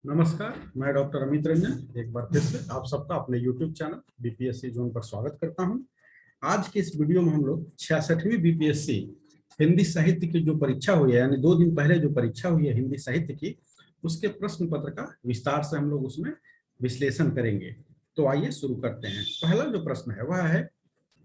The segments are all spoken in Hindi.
नमस्कार, मैं डॉक्टर अमित रंजन एक बार फिर से आप सबका अपने YouTube चैनल बीपीएससी जोन पर स्वागत करता हूं। आज के इस वीडियो में हम लोग 66वीं बीपीएससी हिंदी साहित्य की जो परीक्षा हुई है, यानी 2 दिन पहले जो परीक्षा हुई है हिंदी साहित्य की, उसके प्रश्न पत्र का विस्तार से हम लोग उसमें विश्लेषण करेंगे। तो आइए शुरू करते हैं। पहला जो प्रश्न है वह है,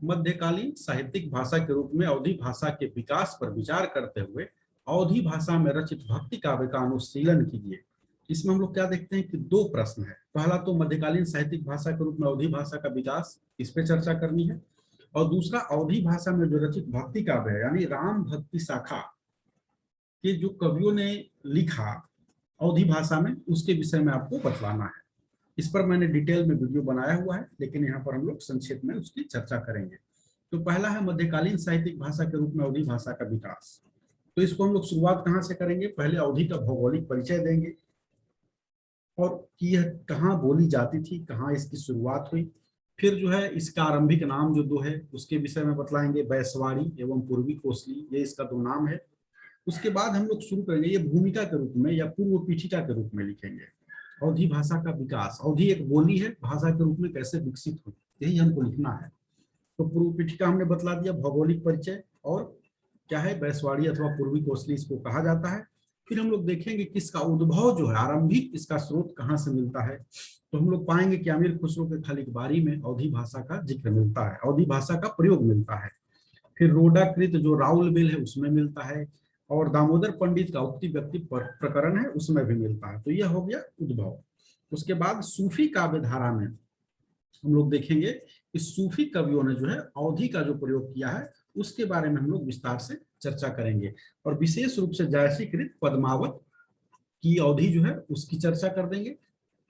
मध्यकालीन साहित्यिक भाषा के रूप में अवधी भाषा के विकास पर विचार करते हुए अवधी भाषा में रचित भक्ति काव्य का अनुशीलन कीजिए। इसमें हम लोग क्या देखते हैं कि 2 प्रश्न है। पहला तो मध्यकालीन साहित्यिक भाषा के रूप में अवधी भाषा का विकास, इस पे चर्चा करनी है। और दूसरा, अवधी भाषा में जो रचित भक्ति काव्य है यानी राम भक्ति शाखा के जो कवियों ने लिखा अवधी भाषा में, उसके विषय में आपको बतलाना है। इस पर मैंने डिटेल में वीडियो बनाया हुआ है, लेकिन यहाँ पर हम लोग संक्षेप में उसकी चर्चा करेंगे। तो पहला है मध्यकालीन साहित्यिक भाषा के रूप में अवधी भाषा का विकास। तो इसको हम लोग शुरुआत कहाँ से करेंगे? पहले अवधी का भौगोलिक परिचय देंगे और कि यह कहाँ बोली जाती थी, कहाँ इसकी शुरुआत हुई। फिर जो है इसका आरंभिक नाम जो 2 है उसके विषय में बतलाएंगे, बैसवाड़ी एवं पूर्वी कोसली, ये इसका 2 नाम है। उसके बाद हम लोग शुरू करेंगे, ये भूमिका के रूप में या पूर्व पीठिका के रूप में लिखेंगे। अवधी भाषा का विकास, अवधी एक बोली है, भाषा के रूप में कैसे विकसित हुई, यही हमको लिखना है। तो पूर्व पीठिका हमने बतला दिया, भौगोलिक परिचय, और क्या है बैसवाड़ी अथवा पूर्वी कोसली इसको कहा जाता है। फिर हम लोग देखेंगे कि इसका उद्भव जो है, आरंभिक इसका स्रोत कहाँ से मिलता है। तो हम लोग पाएंगे कि अमीर खुसरो के खलिकबारी में अवधी भाषा का जिक्र मिलता है, अवधी भाषा का प्रयोग मिलता है। फिर रोडाकृत जो राउल बिल है उसमें मिलता है, और दामोदर पंडित का उक्ति व्यक्ति प्रकरण है उसमें भी मिलता है। तो यह हो गया उद्भव। उसके बाद सूफी काव्य धारा में हम लोग देखेंगे कि सूफी कवियों ने जो है अवधी का जो प्रयोग किया है उसके बारे में हम लोग विस्तार से चर्चा करेंगे, और विशेष रूप से जयसीकृत पद्मावत की अवधि जो है उसकी चर्चा कर देंगे।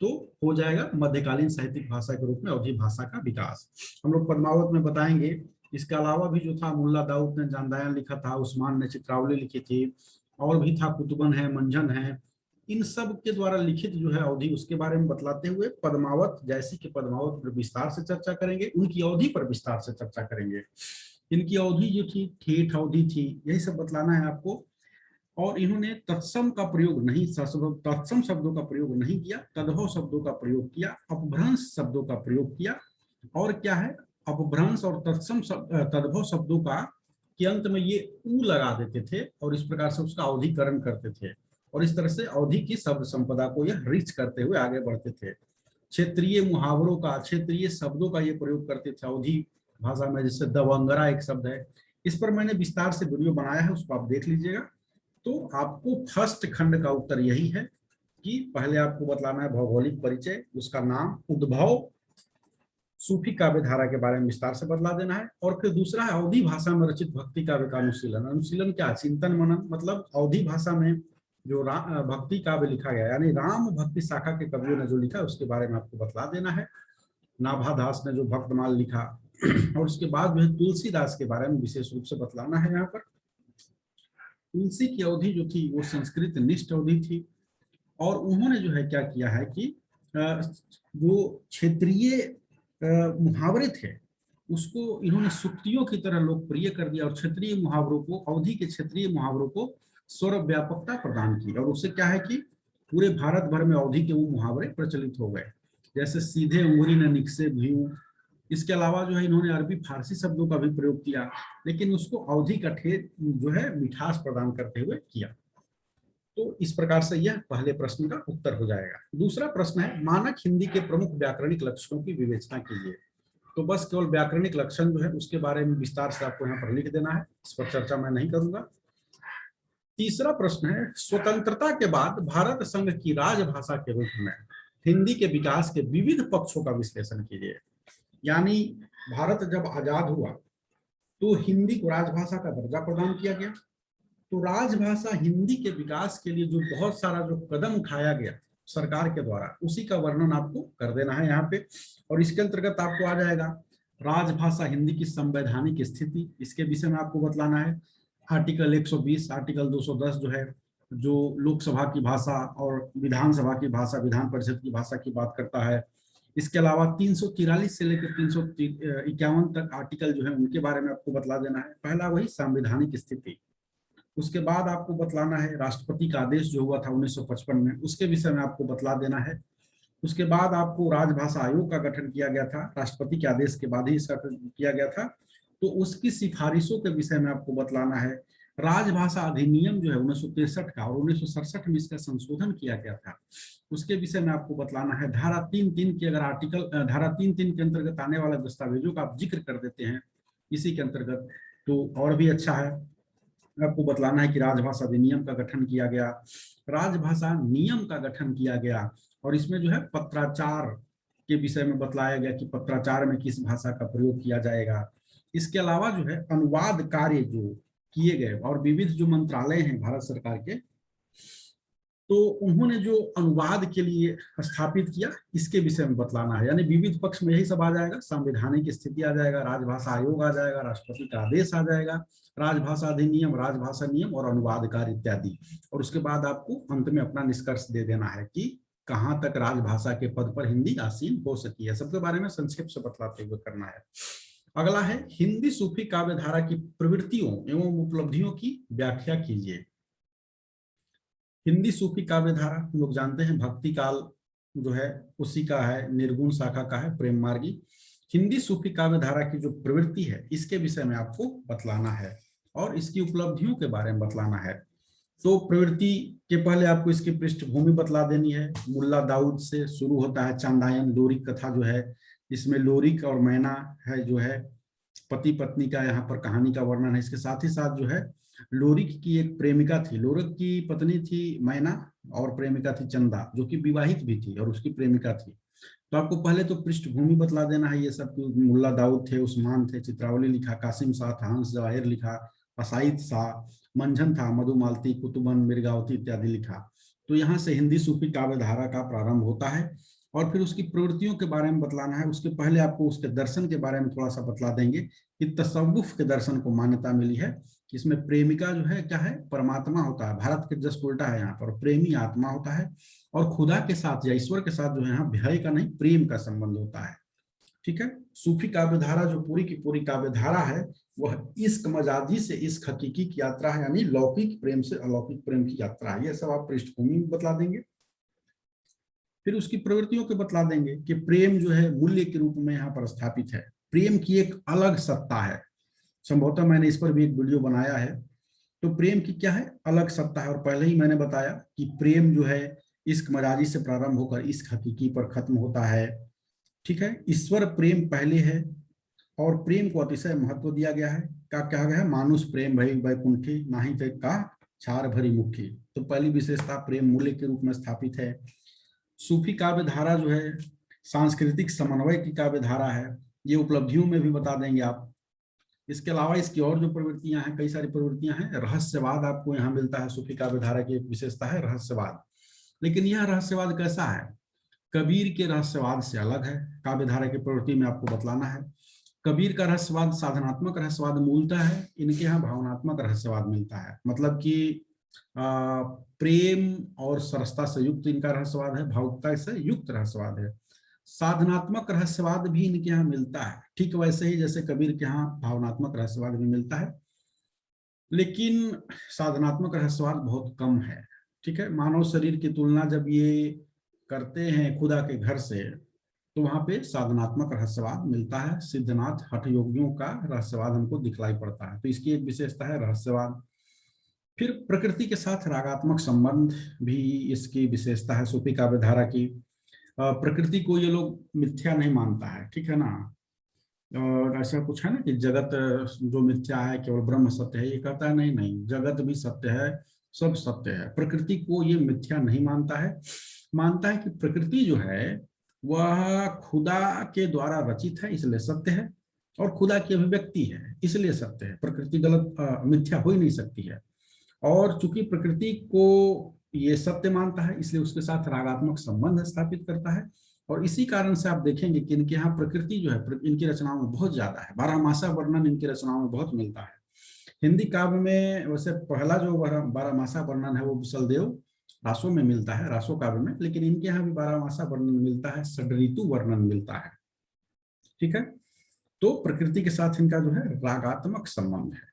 तो हो जाएगा मध्यकालीन साहित्यिक भाषा के रूप में अवधी भाषा का विकास। हम लोग पद्मावत में बताएंगे। इसके अलावा भी जो था, मुल्ला दाऊद ने जानदायन लिखा था, उस्मान ने चित्रावली लिखी थी, और भी था, कुतुबन है, मंझन है, इन सब के द्वारा लिखित जो है अवधि, उसके बारे में बतलाते हुए पद्मावत जैसी के पद्मावत पर विस्तार से चर्चा करेंगे, उनकी अवधि पर विस्तार से चर्चा करेंगे। इनकी अवधि जो थी ठेठ अवधि थी, यही सब बतलाना है आपको। और इन्होंने तत्सम का प्रयोग नहीं, तत्सम शब्दों का प्रयोग नहीं किया, तद्भव शब्दों का प्रयोग किया, अपभ्रंश शब्दों का प्रयोग किया। और क्या है, अपभ्रंश और तत्सम तद्भव शब्दों का के अंत में ये ऊ लगा देते थे और इस प्रकार से उसका अवधिकरण करते थे, और इस तरह से अवधि की शब्द संपदा को यह रिच करते हुए आगे बढ़ते थे। क्षेत्रीय मुहावरों का, क्षेत्रीय शब्दों का ये प्रयोग करते थे अवधि भाषा में, जैसे दवंगरा एक शब्द है। इस पर मैंने विस्तार से वीडियो बनाया है, उसको आप देख लीजिएगा। तो आपको फर्स्ट खंड का उत्तर यही है कि पहले आपको बतलाना है भौगोलिक परिचय, उसका नाम, उद्भव, सूफी काव्य धारा के बारे में विस्तार से बतला देना है। और फिर दूसरा है अवधी भाषा में रचित भक्ति काव्य का अनुशीलन। अनुशीलन क्या? चिंतन मनन, मतलब अवधी भाषा में जो भक्ति काव्य लिखा गया, यानी राम भक्ति शाखा के कवियों ने जो लिखा उसके बारे में आपको बतला देना है। नाभादास ने जो भक्तमाल लिखा, और उसके बाद जो है तुलसीदास के बारे में विशेष रूप से बतलाना है। यहाँ पर तुलसी की अवधि जो थी वो संस्कृत निष्ठ अवधि थी, और उन्होंने जो है क्या किया है कि जो क्षेत्रीय मुहावरे थे उसको इन्होंने सुक्तियों की तरह लोकप्रिय कर दिया, और क्षेत्रीय मुहावरों को, अवधि के क्षेत्रीय मुहावरों को स्वर व्यापकता प्रदान की। और उससे क्या है कि पूरे भारत भर में अवधि के वो मुहावरे प्रचलित हो गए, जैसे सीधे उंगली न निकसे भीऊ। इसके अलावा जो है इन्होंने अरबी फारसी शब्दों का भी प्रयोग किया, लेकिन उसको अवधि का ठेठ जो है मिठास प्रदान करते हुए किया। तो इस प्रकार से यह पहले प्रश्न का उत्तर हो जाएगा। दूसरा प्रश्न है, मानक हिंदी के प्रमुख व्याकरणिक लक्षणों की विवेचना कीजिए। तो बस केवल व्याकरणिक लक्षण जो है उसके बारे में विस्तार से आपको यहाँ पर लिख देना है, इस पर चर्चा मैं नहीं करूंगा। तीसरा प्रश्न है, स्वतंत्रता के बाद भारत संघ की राजभाषा के रूप में हिंदी के विकास के विविध पक्षों का विश्लेषण कीजिए। यानी भारत जब आजाद हुआ तो हिंदी को राजभाषा का दर्जा प्रदान किया गया, तो राजभाषा हिंदी के विकास के लिए जो बहुत सारा जो कदम उठाया गया सरकार के द्वारा, उसी का वर्णन आपको कर देना है यहाँ पे। और इसके अंतर्गत आपको आ जाएगा राजभाषा हिंदी की संवैधानिक स्थिति, इसके विषय में आपको बतलाना है। आर्टिकल 120, आर्टिकल 210 जो है, जो लोकसभा की भाषा और विधानसभा की भाषा, विधान परिषद की भाषा की बात करता है। इसके अलावा 343 से लेकर 351 तक आर्टिकल जो है उनके बारे में आपको बतला देना है। पहला वही संवैधानिक स्थिति, उसके बाद आपको बतलाना है राष्ट्रपति का आदेश जो हुआ था 1955 में, उसके विषय में आपको बतला देना है। उसके बाद आपको राजभाषा आयोग का गठन किया गया था, राष्ट्रपति के आदेश के बाद ही इसका किया गया था, तो उसकी सिफारिशों के विषय में आपको बतलाना है। राजभाषा अधिनियम जो है 1963 का और 1967 में इसका संशोधन किया गया था, उसके विषय में आपको बतलाना है। धारा 3(3) के अगर आर्टिकल धारा 3(3) के अंतर्गत आने वाले दस्तावेजों का आप जिक्र कर देते हैं इसी के अंतर्गत तो और भी अच्छा है। आपको बतलाना है कि राजभाषा अधिनियम का गठन किया गया, राजभाषा नियम का गठन किया गया, और इसमें जो है पत्राचार के विषय में बतलाया गया कि पत्राचार में किस भाषा का प्रयोग किया जाएगा। इसके अलावा जो है अनुवाद कार्य जो किए गए और विविध जो मंत्रालय हैं भारत सरकार के, तो उन्होंने जो अनुवाद के लिए स्थापित किया इसके विषय में बतलाना है। यानी विविध पक्ष में यही सब आ जाएगा, संवैधानिक स्थिति आ जाएगा, राजभाषा आयोग आ जाएगा, राष्ट्रपति का आदेश आ जाएगा, राजभाषा अधिनियम, राजभाषा नियम और अनुवाद कार्य इत्यादि। और उसके बाद आपको अंत में अपना निष्कर्ष दे देना है कि कहाँ तक राजभाषा के पद पर हिंदी आसीन हो सकी है। सबके बारे में संक्षेप से बतलाते हुए करना है। अगला है हिंदी सूफी काव्य धारा की प्रवृत्तियों एवं उपलब्धियों की व्याख्या कीजिए। हिंदी सूफी काव्य धारा हम लोग जानते हैं भक्ति काल जो है उसी का है, निर्गुण शाखा का है, प्रेम मार्गी। हिंदी सूफी काव्य धारा की जो प्रवृत्ति है इसके विषय में आपको बतलाना है और इसकी उपलब्धियों के बारे में बतलाना है। तो प्रवृत्ति के पहले आपको इसकी पृष्ठभूमि बतला देनी है। मुल्ला दाऊद से शुरू होता है चांदायन लोरिक कथा जो है, इसमें लोरिक और मैना है जो है पति पत्नी का यहाँ पर कहानी का वर्णन है। इसके साथ ही साथ जो है लोरिक की एक प्रेमिका थी, लोरिक की पत्नी थी मैना और प्रेमिका थी चंदा जो कि विवाहित भी थी और उसकी प्रेमिका थी। तो आपको पहले तो पृष्ठभूमि बतला देना है। ये सब मुल्ला दाऊद थे, उस्मान थे, चित्रावली लिखा, कासिम शाह था, हंस जवाहिर लिखा, असाइद शाह, मंझन था, मधुमालती, कुतुबन, मिर्गावती इत्यादि लिखा। तो यहाँ से हिंदी सूफी काव्य धारा का प्रारंभ होता है और फिर उसकी प्रवृत्तियों के बारे में बतलाना है। उसके पहले आपको उसके दर्शन के बारे में थोड़ा सा बतला देंगे कि तसव्वुफ के दर्शन को मान्यता मिली है। इसमें प्रेमिका जो है क्या है, परमात्मा होता है, भारत के जस्ट उल्टा है यहाँ पर, प्रेमी आत्मा होता है और खुदा के साथ या ईश्वर के साथ जो है यहाँ भय का नहीं प्रेम का संबंध होता है। ठीक है, सूफी काव्य धारा जो पूरी की पूरी काव्य धारा है वह इश्क मजाजी से इश्क हकीकी की यात्रा है, यानी लौकिक प्रेम से अलौकिक प्रेम की यात्रा है। ये सब आप पृष्ठभूमि में बतला देंगे। फिर उसकी प्रवृत्तियों के बतला देंगे कि प्रेम जो है मूल्य के रूप में यहाँ पर स्थापित है, प्रेम की एक अलग सत्ता है। संभवतः मैंने इस पर भी एक वीडियो बनाया है। तो प्रेम की क्या है, अलग सत्ता है। और पहले ही मैंने बताया कि प्रेम जो है इश्क मजाजी से प्रारंभ होकर इश्क हकीकी पर खत्म होता है। ठीक है, ईश्वर प्रेम पहले है और प्रेम को अतिशय महत्व दिया गया है। क्या कहा गया है, मानुष प्रेम भई वैकुंठी नाही ते का छार भरी मुट्ठी। तो पहली विशेषता प्रेम मूल्य के रूप में स्थापित है। सूफी काव्य धारा जो है सांस्कृतिक समन्वय की काव्य धारा है, ये उपलब्धियों में भी बता देंगे आप। इसके अलावा इसकी और जो प्रवृत्तियां हैं, कई सारी प्रवृत्तियां हैं। रहस्यवाद आपको यहाँ मिलता है, सूफी काव्य धारा की एक विशेषता है रहस्यवाद। लेकिन यह रहस्यवाद कैसा है, कबीर के रहस्यवाद से अलग है। काव्य धारा की प्रवृत्ति में आपको बतलाना है। कबीर का रहस्यवाद साधनात्मक रहस्यवाद मूलता है, इनके यहाँ भावनात्मक रहस्यवाद मिलता है। मतलब कि प्रेम और सरसता से युक्त इनका रहस्यवाद है, भावुकता से युक्त रहस्यवाद है। साधनात्मक रहस्यवाद भी इनके यहाँ मिलता है, ठीक वैसे ही जैसे कबीर के यहाँ भावनात्मक रहस्यवाद भी मिलता है, लेकिन साधनात्मक रहस्यवाद बहुत कम है। ठीक है, मानव शरीर की तुलना जब ये करते हैं खुदा के घर से तो वहां पे साधनात्मक रहस्यवाद मिलता है। सिद्धनाथ हठ योगियों का रहस्यवाद हमको दिखलाई पड़ता है, तो इसकी एक विशेषता है रहस्यवाद। फिर प्रकृति के साथ रागात्मक संबंध भी इसकी विशेषता है सूफी काव्य धारा की। प्रकृति को ये लोग मिथ्या नहीं मानता है, ठीक है ना। और ऐसा कुछ है ना कि जगत जो मिथ्या है केवल ब्रह्म सत्य है, ये कहता है नहीं नहीं, जगत भी सत्य है, सब सत्य है। प्रकृति को ये मिथ्या नहीं मानता है, मानता है कि प्रकृति जो है वह खुदा के द्वारा रचित है इसलिए सत्य है, और खुदा की अभिव्यक्ति है इसलिए सत्य है। प्रकृति गलत मिथ्या हो ही नहीं सकती है। और चूंकि प्रकृति को ये सत्य मानता है इसलिए उसके साथ रागात्मक संबंध स्थापित करता है। और इसी कारण से आप देखेंगे कि इनके यहाँ प्रकृति जो है इनकी रचनाओं में बहुत ज्यादा है, बारहमासा वर्णन इनकी रचनाओं में बहुत मिलता है। हिंदी काव्य में वैसे पहला जो बारहमासा वर्णन है वो विशलदेव रासों में मिलता है, रासो काव्य में, लेकिन इनके यहाँ भी बारहमासा वर्णन मिलता है, षड्ऋतु वर्णन मिलता है। ठीक है, तो प्रकृति के साथ इनका जो है रागात्मक संबंध है।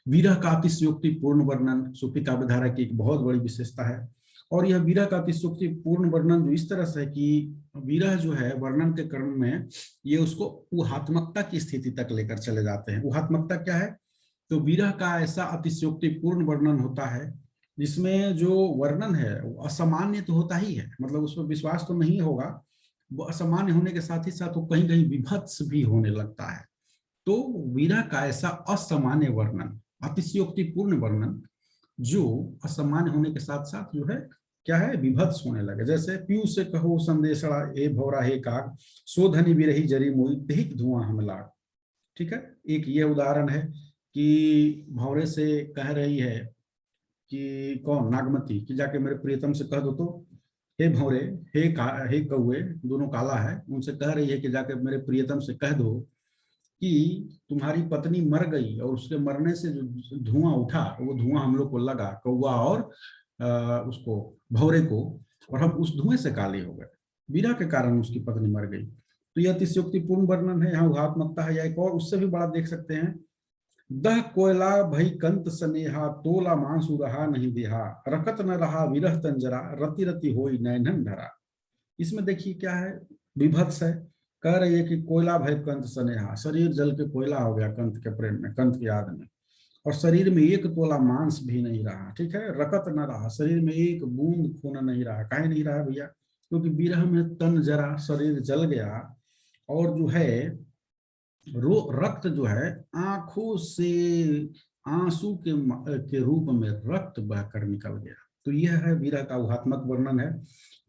विरह का अतिशयोक्तिपूर्ण वर्णन सूफी काव्य धारा की एक बहुत बड़ी विशेषता है। और यह विरह का अतिशयोक्तिपूर्ण वर्णन जो इस तरह से है कि विरह जो है वर्णन के क्रम में ये उसको ऊहात्मकता की स्थिति तक लेकर चले जाते हैं। ऊहात्मकता क्या है? तो विरह का ऐसा अतिशयोक्तिपूर्ण वर्णन होता है जिसमें जो वर्णन है वो असामान्य तो होता ही है, मतलब उसमें विश्वास तो नहीं होगा, वो असामान्य होने के साथ ही साथ वो कहीं कहीं विभत्स भी होने लगता है। तो विरह का ऐसा असामान्य वर्णन, अतिशयोक्तिपूर्ण वर्णन जो असामान्य होने के साथ साथ जो है क्या है, विभत्स होने लगे। जैसे पीयूष से कहो संदेशड़ा ए भौरा हे काग, सो धनी बिरही जरी मोई देहिक धुआं हम लाग। ठीक है, एक ये उदाहरण है कि भौरे से कह रही है कि कौन, नागमती, कि जाके मेरे प्रियतम से कह दो तो, हे भौरे, हे कौए, दोनों काला है, उनसे कह रही है कि जाके मेरे प्रियतम से कह दो कि तुम्हारी पत्नी मर गई और उसके मरने से जो धुआं उठा वो धुआं हम लोग को लगा, कौआ और उसको, भौरे को, और हम उस धुएं से काले हो गए, विरह के कारण उसकी पत्नी मर गई। तो यह अतिशयोक्तिपूर्ण वर्णन है, यहाँ उदात्मकता है। या एक और उससे भी बड़ा देख सकते हैं, दह कोयला भई कंत सनेहा, तोला मांसु रहा नहीं देहा, रकत न रहा विरह तंजरा, रति रति होई नैनन धरा। इसमें देखिए क्या है, विभत्स है। कह रही है कि कोयला भय कंत सनेहा, शरीर जल के कोयला हो गया कंत के प्रेम में, कंत की याद में, और शरीर में एक तोला मांस भी नहीं रहा। ठीक है, रकत न रहा, शरीर में एक बूंद खून नहीं रहा। काहे नहीं रहा भैया? क्योंकि विरह में तन जरा, शरीर जल गया, और जो है रक्त जो है आंखों से आंसू के रूप में रक्त बहकर निकल गया। तो यह है विरह का ऊहात्मक वर्णन है।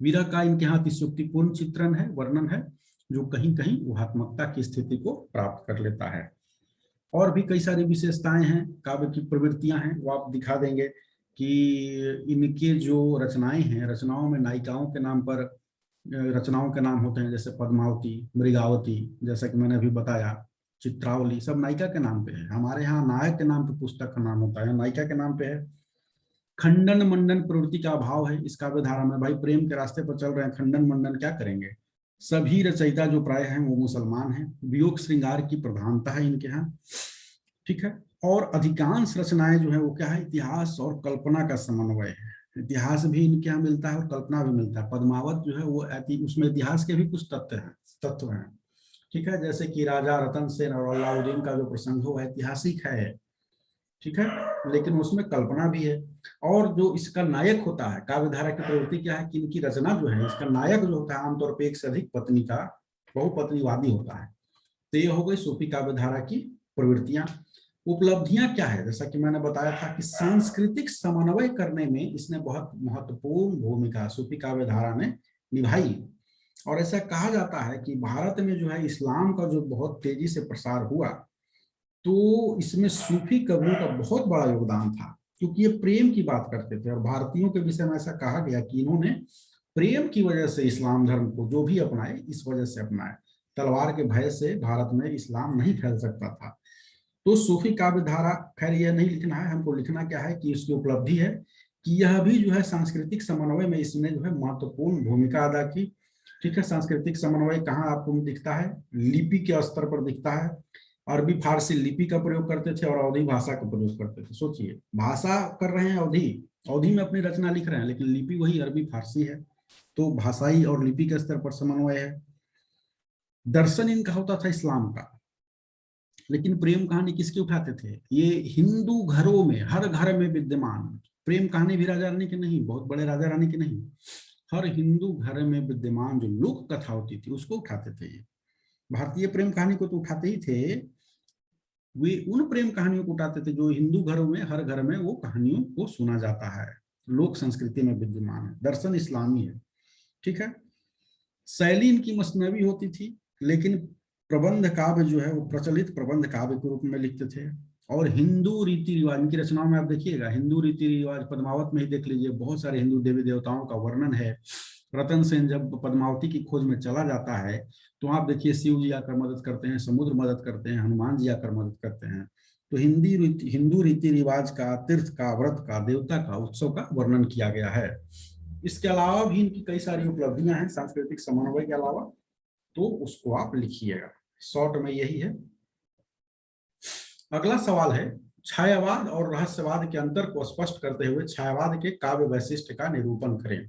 विरह का इनके यहाँ अतिशयोक्तिपूर्ण चित्रण है, वर्णन है, जो कहीं कहीं ऊहात्मकता की स्थिति को प्राप्त कर लेता है। और भी कई सारी विशेषताएं हैं, काव्य की प्रवृत्तियां हैं, वो आप दिखा देंगे कि इनके जो रचनाएं हैं, रचनाओं में नायिकाओं के नाम पर रचनाओं के नाम होते हैं, जैसे पद्मावती, मृगावती, जैसा कि मैंने अभी बताया, चित्रावली, सब नायिका के नाम पे है। हमारे यहाँ नायक के नाम पे पुस्तक का नाम होता है, नायिका के नाम पे है। खंडन मंडन प्रवृत्ति का अभाव है इस काव्य धारा में। भाई प्रेम के रास्ते पर चल रहे हैं, खंडन मंडन क्या करेंगे? सभी रचयिता जो प्राय हैं वो मुसलमान हैं। वियोग श्रृंगार की प्रधानता है इनके यहाँ। ठीक है, और अधिकांश रचनाएं जो है वो क्या है, इतिहास और कल्पना का समन्वय है। इतिहास भी इनके यहाँ मिलता है और कल्पना भी मिलता है। पद्मावत जो है वो उसमें इतिहास के भी कुछ तत्व हैं। ठीक है, जैसे कि राजा रतन सेन और अलाउद्दीन का जो प्रसंग हो ऐतिहासिक है। ठीक है, लेकिन उसमें कल्पना भी है। और जो इसका नायक होता है, काव्यधारा की प्रवृत्ति क्या है कि इनकी रचना जो है, इसका नायक जो होता है आमतौर पर एक से अधिक पत्नी का बहुपत्नीवादी होता है। तो ये हो गई सूफी काव्यधारा की प्रवृत्तियां। उपलब्धियां क्या है? जैसा कि मैंने बताया था कि सांस्कृतिक समन्वय करने में इसने बहुत महत्वपूर्ण भूमिका सूफी काव्यधारा ने निभाई। और ऐसा कहा जाता है कि भारत में जो है इस्लाम का जो बहुत तेजी से प्रसार हुआ, तो इसमें सूफी कवियों का बहुत बड़ा योगदान था, क्योंकि ये प्रेम की बात करते थे। और भारतीयों के विषय में ऐसा कहा गया कि इन्होंने प्रेम की वजह से इस्लाम धर्म को जो भी अपनाए, इस वजह से अपनाए। तलवार के भय से भारत में इस्लाम नहीं फैल सकता था। तो सूफी काव्य धारा, खैर यह नहीं लिखना है हमको, लिखना क्या है कि इसकी उपलब्धि है कि यह भी जो है सांस्कृतिक समन्वय में इसने जो है महत्वपूर्ण भूमिका अदा की। ठीक है, सांस्कृतिक समन्वय कहाँ आपको दिखता है? लिपि के स्तर पर दिखता है। अरबी फारसी लिपि का प्रयोग करते थे और अवधी भाषा का प्रयोग करते थे। सोचिए, भाषा कर रहे हैं अवधी, अवधी में अपनी रचना लिख रहे हैं, लेकिन लिपि वही अरबी फारसी है। तो भाषाई और लिपि के स्तर पर समन्वय है। दर्शन इनका होता था इस्लाम का, लेकिन प्रेम कहानी किसके उठाते थे? ये हिंदू घरों में, हर घर में विद्यमान प्रेम कहानी भी राजा रानी की नहीं, बहुत बड़े राजा रानी की नहीं, हर हिंदू घर में विद्यमान जो लोक कथा होती थी उसको उठाते थे। ये भारतीय प्रेम कहानी को तो उठाते ही थे, वे उन प्रेम कहानियों को उठाते थे जो हिंदू घरों में, हर घर में वो कहानियों को सुना जाता है, लोक संस्कृति में विद्यमान है। दर्शन इस्लामी है। ठीक है, शैली इनकी मसनवी होती थी, लेकिन प्रबंध काव्य जो है वो प्रचलित प्रबंध काव्य के रूप में लिखते थे। और हिंदू रीति रिवाज इनकी रचनाओं में आप देखिएगा, हिंदू रीति रिवाज, पद्मावत में ही देख लीजिए, बहुत सारे हिंदू देवी देवताओं का वर्णन है। रतन सेन जब पद्मावती की खोज में चला जाता है, तो आप देखिए शिव जी आकर मदद करते हैं, समुद्र मदद करते हैं, हनुमान जी आकर मदद करते हैं। तो हिंदू रीति रिवाज का, तीर्थ का, व्रत का, देवता का, उत्सव का वर्णन किया गया है। इसके अलावा भी इनकी कई सारी उपलब्धियां हैं सांस्कृतिक समन्वय के अलावा, तो उसको आप लिखिएगा। शॉर्ट में यही है। अगला सवाल है छायावाद और रहस्यवाद के अंतर को स्पष्ट करते हुए छायावाद के काव्य वैशिष्ट्य का निरूपण करें।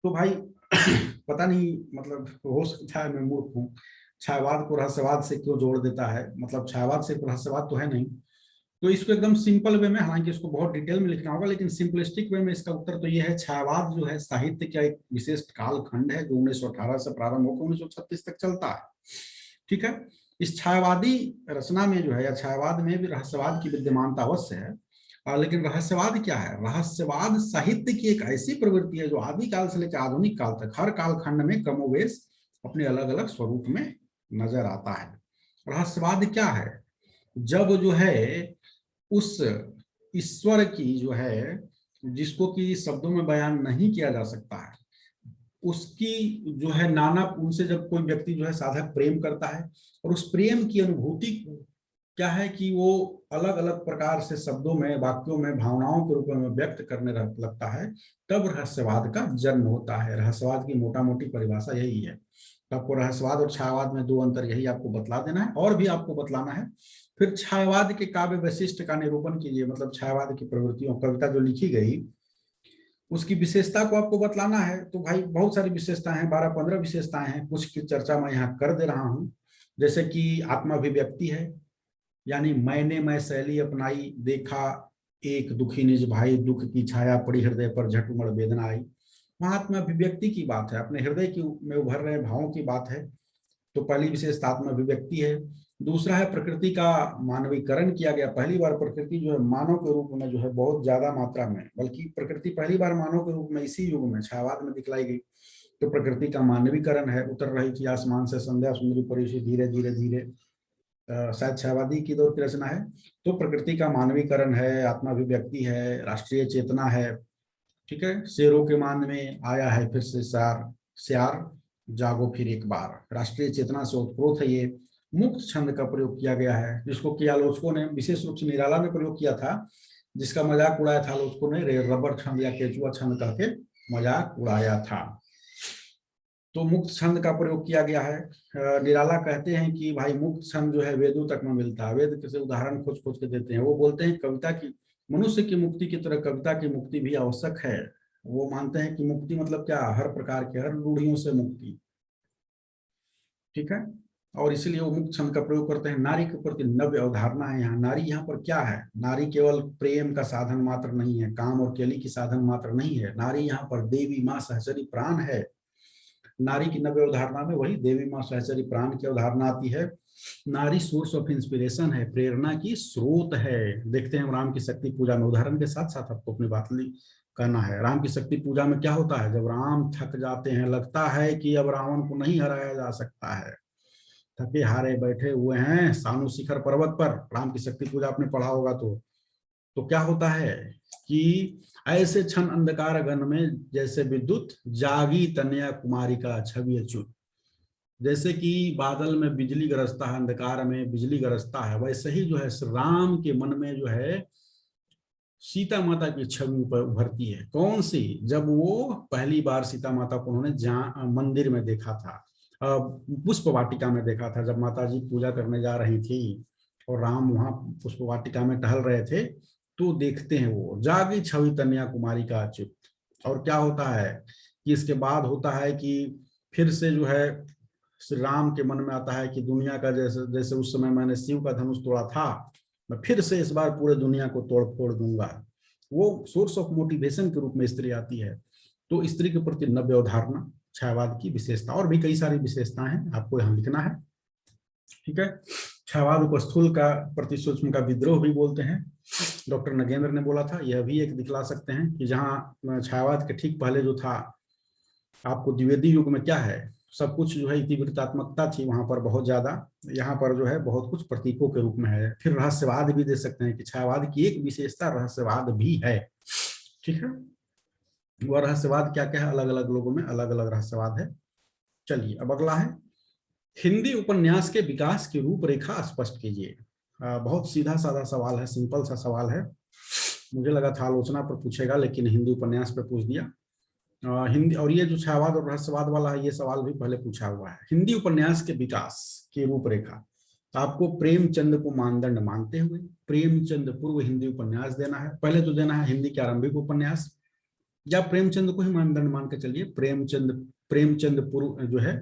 तो भाई पता नहीं, मतलब हो सकता है मैं मूर्ख हूँ, छायावाद को रहस्यवाद से क्यों जोड़ देता है, मतलब छायावाद से रहस्यवाद तो है नहीं। तो इसको एकदम सिंपल वे में, हालांकि इसको बहुत डिटेल में लिखना होगा, लेकिन सिंपलिस्टिक वे में इसका उत्तर तो ये है, छायावाद जो है साहित्य का एक विशिष्ट कालखंड है जो 1918 से प्रारंभ होकर 1936 तक चलता है। ठीक है, इस छायावादी रचना में जो है या छायावाद में भी रहस्यवाद की विद्यमानता अवश्य है। लेकिन रहस्यवाद क्या है? रहस्यवाद साहित्य की एक ऐसी प्रवृत्ति है जो आदिकाल से लेकर आधुनिक काल तक हर कालखंड में क्रमोवेश अपने अलग अलग स्वरूप में नजर आता है। रहस्यवाद क्या है? जब जो है उस ईश्वर की जो है, जिसको कि शब्दों में बयान नहीं किया जा सकता है, उसकी जो है नाना, उनसे जब कोई व्यक्ति जो है साधक प्रेम करता है और उस प्रेम की अनुभूति क्या है कि वो अलग अलग प्रकार से शब्दों में, वाक्यों में, भावनाओं के रूप में व्यक्त करने लगता है, तब रहस्यवाद का जन्म होता है। रहस्यवाद की मोटा मोटी परिभाषा यही है। आपको रहस्यवाद और छायावाद में दो अंतर यही आपको बतला देना है, और भी आपको बतलाना है। फिर छायावाद के काव्य वैशिष्ट का निरूपण कीजिए, मतलब छायावाद की प्रवृत्तियों, कविता जो लिखी गई उसकी विशेषता को आपको बतलाना है। तो भाई बहुत सारी विशेषताएं हैं, 12-15 विशेषताएं हैं, कुछ की चर्चा मैं यहाँ कर दे रहा हूँ। जैसे कि आत्माभिव्यक्ति है, यानी मैंने मैं शैली अपनाई, देखा एक दुखी निज भाई, दुख की छाया पड़ी हृदय पर, झट उमड़ वेदना आई। वहां आत्माभिव्यक्ति की बात है, अपने हृदय की में उभर रहे भावों की बात है। तो पहली विशेषता आत्माभिव्यक्ति है। दूसरा है प्रकृति का मानवीकरण किया गया। पहली बार प्रकृति जो है मानव के रूप में जो है बहुत ज्यादा मात्रा में, बल्कि प्रकृति पहली बार मानव के रूप में इसी युग में छायावाद में दिखलाई गई। तो प्रकृति का मानवीकरण है, उतर रही थी आसमान से संध्या सुंदरी परी धीरे धीरे धीरे, शायद छायावादी की दौर की रचना है। तो प्रकृति का मानवीकरण है, आत्माभिव्यक्ति है, राष्ट्रीय चेतना है। ठीक है, शेरों के मान में आया है फिर से सार, श्यार जागो फिर एक बार, राष्ट्रीय चेतना से उत्प्रोत है ये। मुक्त छंद का प्रयोग किया गया है, जिसको कि आलोचकों ने विशेष रूप से निराला में प्रयोग किया था, जिसका मजाक उड़ाया था आलोचकों ने, रबर छंद या केचुआ छंद करके मजाक उड़ाया था। तो मुक्त छंद का प्रयोग किया गया है। निराला कहते हैं कि भाई मुक्त छंद जो है वेदों तक में मिलता है, वेद किसी उदाहरण खोज खोज के देते हैं। वो बोलते हैं कविता की, मनुष्य की मुक्ति की तरह कविता की मुक्ति भी आवश्यक है। वो मानते हैं कि मुक्ति मतलब क्या, हर प्रकार के, हर रूढ़ियों से मुक्ति। ठीक है, और इसीलिए वो मुक्त छंद का प्रयोग करते हैं। नारी के प्रति नव्य अवधारणा है यहाँ। नारी यहाँ पर क्या है? नारी केवल प्रेम का साधन मात्र नहीं है, काम और केली की साधन मात्र नहीं है। नारी यहाँ पर देवी माँ सहचरी प्राण है। नारी की नव्य अवधारणा में वही देवी माँ सहचरी प्राण की अवधारणा आती है। नारी सोर्स ऑफ इंस्पिरेशन है, प्रेरणा की स्रोत है। देखते हैं राम की शक्ति पूजा में, उदाहरण के साथ साथ आपको अपनी बात करना है। राम की शक्ति पूजा में क्या होता है? जब राम थक जाते हैं, लगता है कि अब रावण को नहीं हराया जा सकता है, थके हारे बैठे हुए हैं सानु शिखर पर्वत पर, राम की शक्ति पूजा आपने पढ़ा होगा तो क्या होता है कि ऐसे क्षण अंधकार गण में जैसे विद्युत, जागी तनया कुमारी का छवि अच्युत। जैसे कि बादल में बिजली गरजता है, अंधकार में बिजली गरजता है, वैसे ही जो है राम के मन में जो है सीता माता की छवि पर उभरती है। कौन सी? जब वो पहली बार सीता माता को उन्होंने मंदिर में देखा था, पुष्प वाटिका में देखा था, जब माता जी पूजा करने जा रही थी और राम वहां पुष्प वाटिका में टहल रहे थे, तो देखते हैं वो जागी छवि कन्या कुमारी का अच्युत। और क्या होता है कि इसके बाद होता है कि फिर से जो है श्री राम के मन में आता है कि दुनिया का जैसे जैसे उस समय मैंने शिव का धनुष तोड़ा था, मैं फिर से इस बार पूरे दुनिया को तोड़ फोड़ दूंगा। वो सोर्स ऑफ मोटिवेशन के रूप में स्त्री आती है। तो स्त्री के प्रति नव्य अवधारणा छायावाद की विशेषता, और भी कई सारी विशेषताएं हैं, आपको यहाँ लिखना है। ठीक है, छायावाद को स्थूल का प्रति सूक्ष्म का विद्रोह भी बोलते हैं। डॉक्टर नगेंद्र ने बोला था, यह भी एक दिखला सकते हैं कि जहाँ छायावाद के ठीक पहले जो था आपको द्विवेदी युग में क्या है, सब कुछ जो है इतिवृत्तात्मकता थी वहां पर बहुत ज्यादा, यहाँ पर जो है बहुत कुछ प्रतीकों के रूप में है। फिर रहस्यवाद भी दे सकते हैं कि छायावाद की एक विशेषता रहस्यवाद भी है। ठीक है, वह रहस्यवाद क्या क्या है, अलग अलग लोगों में अलग अलग रहस्यवाद है। चलिए अब अगला है, हिंदी उपन्यास के विकास की रूपरेखा स्पष्ट कीजिए। बहुत सीधा साधा सवाल है, सिंपल सा सवाल है। मुझे लगा था आलोचना पर पूछेगा, लेकिन हिंदी उपन्यास पर पूछ दिया। हिंदी, और ये जो छायावाद और रहस्यवाद वाला है, ये सवाल भी पहले पूछा हुआ है। हिंदी उपन्यास के विकास की रूपरेखा, आपको प्रेमचंद को मानदंड मानते हुए प्रेमचंद पूर्व हिंदी उपन्यास देना है। पहले तो देना है हिंदी के आरंभिक उपन्यास, या प्रेमचंद को ही मानदंड मान के चलिए, प्रेमचंद पूर्व जो है,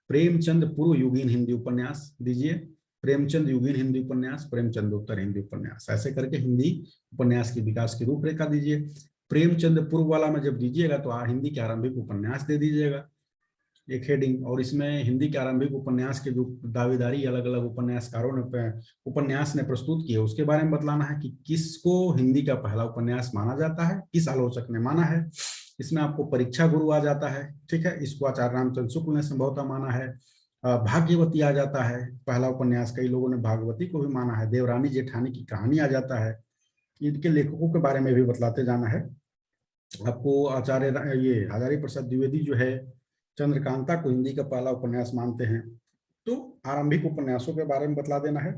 प्रेमचंद पूर्व युगीन हिंदी उपन्यास दीजिए, प्रेमचंद युगीन हिंदी उपन्यास, प्रेमचंद उत्तर हिंदी उपन्यास, ऐसे करके हिंदी उपन्यास के विकास की रूपरेखा दीजिए। प्रेमचंद पूर्व वाला में जब दीजिएगा तो हिंदी के आरंभिक उपन्यास दे दीजिएगा एक हेडिंग, और इसमें हिंदी के आरंभिक उपन्यास के जो दावेदारी अलग अलग उपन्यासकारों ने उपन्यास ने प्रस्तुत किए उसके बारे में बतलाना है कि किसको हिंदी का पहला उपन्यास माना जाता है, किस आलोचक ने माना है। इसमें आपको परीक्षा गुरु आ जाता है, ठीक है, इसको आचार्य रामचंद्र शुक्ल ने संभवतः माना है। भाग्यवती आ जाता है पहला उपन्यास, कई लोगों ने भागवती को भी माना है। देवरानी जेठानी की कहानी आ जाता है। इनके लेखकों के बारे में भी बतलाते जाना है आपको। आचार्य ये हजारी प्रसाद द्विवेदी जो है चंद्रकांता को हिंदी का पहला उपन्यास मानते हैं। तो आरंभिक उपन्यासों के बारे में बतला देना है।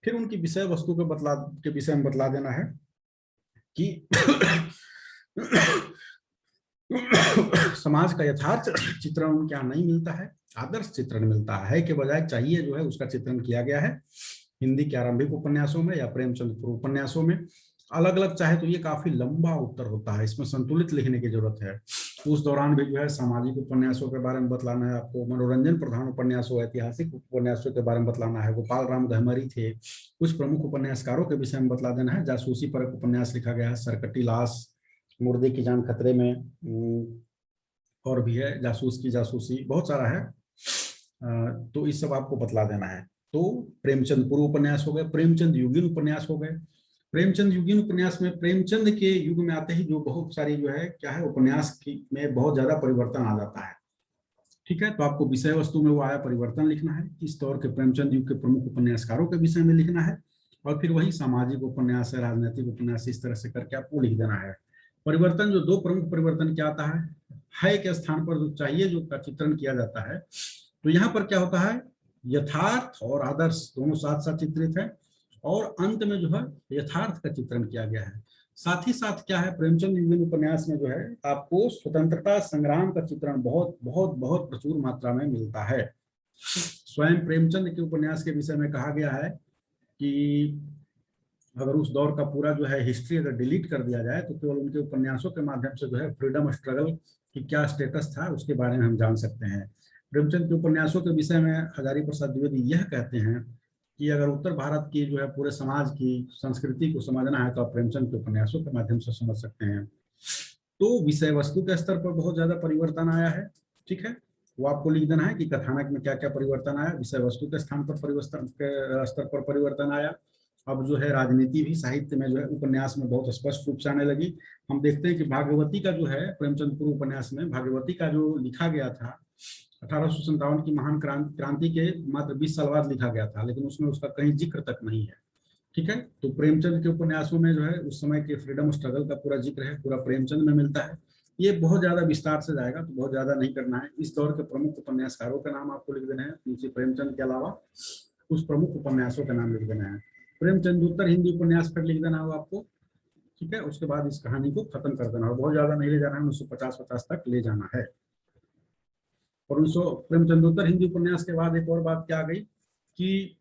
फिर उनकी विषय वस्तु के विषय में बतला देना है कि समाज का यथार्थ चित्रण उनके यहाँ नहीं मिलता है, आदर्श चित्रण मिलता है के बजाय चाहिए जो है उसका चित्रण किया गया है हिंदी के आरंभिक उपन्यासों में या प्रेमचंद पूर्व उपन्यासों में। अलग अलग चाहे तो ये काफी लंबा उत्तर होता है, इसमें संतुलित लिखने की जरूरत है। उस दौरान भी जो है सामाजिक उपन्यासों के बारे में बतलाना है आपको, मनोरंजन प्रधान उपन्यासों, ऐतिहासिक उपन्यासों के बारे में बतलाना है। गोपाल राम गहमरी थे, कुछ प्रमुख उपन्यासकारों के विषय में बतला देना है। जासूसी पर उपन्यास लिखा गया है, सरकटी लाश, मुर्दे की जान खतरे में, और भी है, जासूस की जासूसी, बहुत सारा है। तो इस सब आपको बतला देना है। तो प्रेमचंद पूर्व उपन्यास हो गए, प्रेमचंद युगीन उपन्यास हो गए। प्रेमचंद युगीन उपन्यास में प्रेमचंद के युग में आते ही जो बहुत सारी जो है क्या है उपन्यास की में बहुत ज्यादा परिवर्तन आ जाता है, ठीक है। तो आपको विषय वस्तु में वो आया परिवर्तन लिखना है, इस दौर के प्रेमचंद युग के प्रमुख उपन्यासकारों के विषय में लिखना है, और फिर वही सामाजिक उपन्यास है, राजनीतिक उपन्यास, इस तरह से करके आपको लिख देना है। परिवर्तन जो दो प्रमुख परिवर्तन क्या आता है के स्थान पर जो चाहिए जो का चित्रण किया जाता है। तो यहाँ पर क्या होता है, यथार्थ और आदर्श दोनों साथ साथ चित्रित है, और अंत में जो है यथार्थ का चित्रण किया गया है। साथ ही साथ क्या है, प्रेमचंद युगीन उपन्यास में जो है आपको स्वतंत्रता संग्राम का चित्रण बहुत बहुत बहुत प्रचुर मात्रा में मिलता है। स्वयं प्रेमचंद के उपन्यास के विषय में कहा गया है कि अगर उस दौर का पूरा जो है हिस्ट्री अगर डिलीट कर दिया जाए तो केवल उनके उपन्यासों के माध्यम से जो है फ्रीडम स्ट्रगल की क्या स्टेटस था उसके बारे में हम जान सकते हैं। प्रेमचंद के उपन्यासों के विषय में हजारी प्रसाद द्विवेदी यह कहते हैं कि अगर उत्तर भारत की जो है पूरे समाज की संस्कृति को समझना है तो आप प्रेमचंद के उपन्यासों के माध्यम से समझ सकते हैं। तो विषय वस्तु के स्तर पर बहुत ज्यादा परिवर्तन आया है, ठीक है। वो आपको लिख देना है कि कथानक में क्या क्या परिवर्तन आया, विषय वस्तु के स्थान पर परिवर्तन के स्तर पर परिवर्तन आया। अब जो है राजनीति भी साहित्य में जो है उपन्यास में बहुत स्पष्ट रूप से आने लगी। हम देखते हैं कि भागवती का जो है प्रेमचंद पूर्व उपन्यास में भागवती का जो लिखा गया था 1857 की महान क्रांति के मात्र 20 साल बाद लिखा गया था, लेकिन उसमें उसका कहीं जिक्र तक नहीं है, ठीक है। तो प्रेमचंद के उपन्यासों में जो है उस समय के फ्रीडम स्ट्रगल का पूरा जिक्र है, पूरा प्रेमचंद में मिलता है। ये बहुत ज्यादा विस्तार से जाएगा तो बहुत ज्यादा नहीं करना है। इस दौर के प्रमुख उपन्यासकारों का नाम आपको लिख देना है नीचे, प्रेमचंद के अलावा कुछ प्रमुख उपन्यासों का नाम लिख देना है। प्रेमचंद उत्तर हिंदी उपन्यास पर लिख देना होगा आपको, ठीक है। उसके बाद इस कहानी को खत्म कर देना है, बहुत ज्यादा नहीं ले जाना है, 1950 तक ले जाना है। और 1900 प्रेमचंदोत्तर हिंदी उपन्यास के बाद एक और बात क्या आ गई कि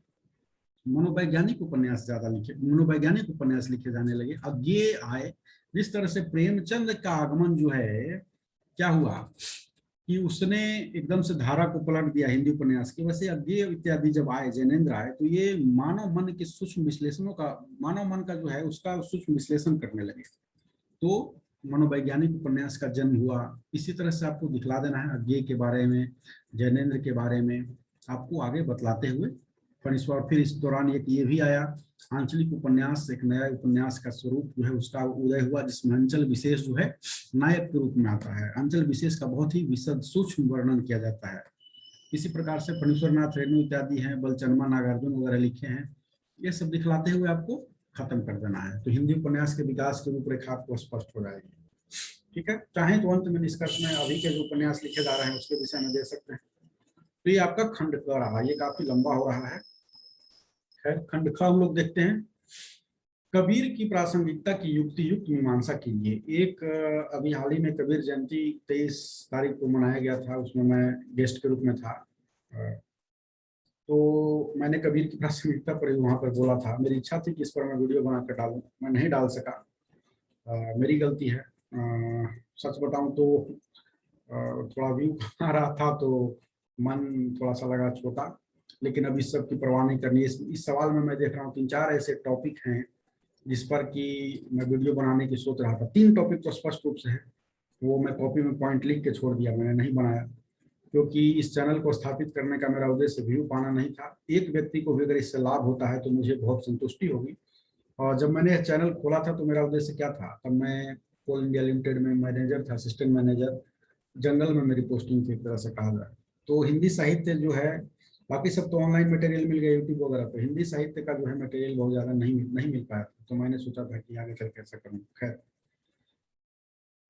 मनोवैज्ञानिक उपन्यास ज्यादा लिखे, मनोवैज्ञानिक उपन्यास लिखे जाने लगे। अब ये आए जिस तरह से प्रेमचंद का आगमन जो है क्या हुआ कि उसने एकदम से धारा को पलट दिया हिंदी उपन्यास की। वैसे अज्ञेय इत्यादि जब आए, जैनेन्द्र आए, तो ये मानव मन के सूक्ष्म विश्लेषणों का, मानव मन का जो है उसका सूक्ष्म विश्लेषण करने लगे, तो मनोवैज्ञानिक उपन्यास का जन्म हुआ। इसी तरह से आपको दिखला देना है अज्ञेय के बारे में, जैनेन्द्र के बारे में आपको आगे बतलाते हुए। फिर इस दौरान एक ये भी आया आंचलिक उपन्यास, एक नया उपन्यास का स्वरूप जो है उसका उदय हुआ, जिसमें अंचल विशेष जो है नायक के रूप में आता है। अंचल विशेष का बहुत ही विशद सूक्ष्म वर्णन किया जाता है। इसी प्रकार से फणीश्वरनाथ रेणु इत्यादि हैं, बलचनमा नागार्जुन वगैरह लिखे हैं। ये सब दिखलाते हुए आपको खत्म कर देना है, तो हिंदी उपन्यास के विकास की रूपरेखा आपको स्पष्ट हो जाएगी, ठीक है। चाहे तो अंत में निष्कर्ष में अभी के जो उपन्यास लिखे जा रहे हैं उसके विषय में दे सकते हैं। तो ये आपका खंड क रहा, ये काफी लंबा हो रहा है। खैर खंड ख हम लोग देखते हैं। कबीर की प्रासंगिकता की युक्ति युक्त मीमांसा कीजिए। एक अभी हाल ही में कबीर जयंती 23 तारीख को मनाया गया था, उसमें मैं गेस्ट के रूप में था। तो मैंने कबीर की प्रासंगिकता पर वहां पर बोला था। मेरी इच्छा थी कि इस पर मैं वीडियो बनाकर डालूं, मैं नहीं डाल सका, मेरी गलती है। सच बताऊं तो थोड़ा व्यू आ रहा था तो मन थोड़ा सा लगा छोटा, लेकिन अब इस सब की परवाह नहीं करनी। इस सवाल में मैं देख रहा हूँ 3-4 ऐसे टॉपिक हैं जिस पर कि मैं वीडियो बनाने की सोच रहा था। 3 टॉपिक तो स्पष्ट रूप से है, वो मैं कॉपी में पॉइंट लिख के छोड़ दिया, मैंने नहीं बनाया, क्योंकि इस चैनल को स्थापित करने का मेरा उद्देश्य व्यू पाना नहीं था। एक व्यक्ति को भी अगर इससे लाभ होता है तो मुझे बहुत संतुष्टि होगी। और जब मैंने यह चैनल खोला था तो मेरा उद्देश्य क्या था, तब मैं कोल इंडिया लिमिटेड में मैनेजर था, असिस्टेंट मैनेजर, जंगल में मेरी पोस्टिंग थी एक तरह से कहा जाए तो। हिंदी साहित्य जो है, बाकी सब तो ऑनलाइन मटेरियल मिल गया यूट्यूब वगैरह पे, हिंदी साहित्य का जो है मटेरियल बहुत ज़्यादा नहीं मिल पाया था, तो मैंने सोचा था कि आगे चल के ऐसा करूँ। खैर,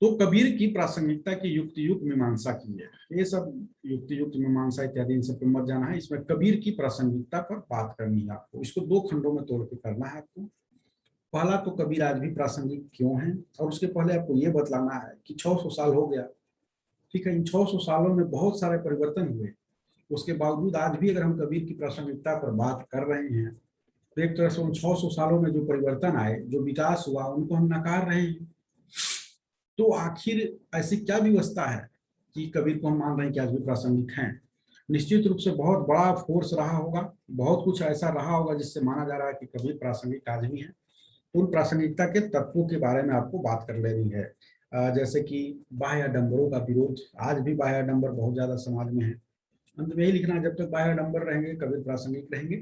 तो कबीर की प्रासंगिकता की युक्ति युक्त मीमांसा की है। ये सब युक्ति युक्त मीमांसा इत्यादि इन सब पे मत जाना है, इसमें कबीर की प्रासंगिकता पर बात करनी है आपको। इसको 2 खंडों में तोड़ के करना है आपको। पहला तो कबीर आज भी प्रासंगिक क्यों है, और उसके पहले आपको ये बतलाना है कि 600 साल हो गया, ठीक है, इन 600 सालों में बहुत सारे परिवर्तन हुए, उसके बावजूद आज भी अगर हम कबीर की प्रासंगिकता पर बात कर रहे हैं तो एक तरह से उन 600 सालों में जो परिवर्तन आए, जो विकास हुआ, उनको हम नकार रहे हैं। तो आखिर ऐसी क्या व्यवस्था है कि कबीर को हम मान रहे हैं कि आज भी प्रासंगिक हैं? निश्चित रूप से बहुत बड़ा फोर्स रहा होगा, बहुत कुछ ऐसा रहा होगा जिससे माना जा रहा है कि कबीर प्रासंगिक आज भी हैं। उन प्रासंगिकता के तत्वों के बारे में आपको बात कर लेनी है। जैसे कि बाह्य आडंबरों का विरोध, आज भी बाह्य आडंबर बहुत ज्यादा समाज में है। अंत में यही लिखना है, जब तक बाह्य आडंबर रहेंगे कबीर प्रासंगिक रहेंगे।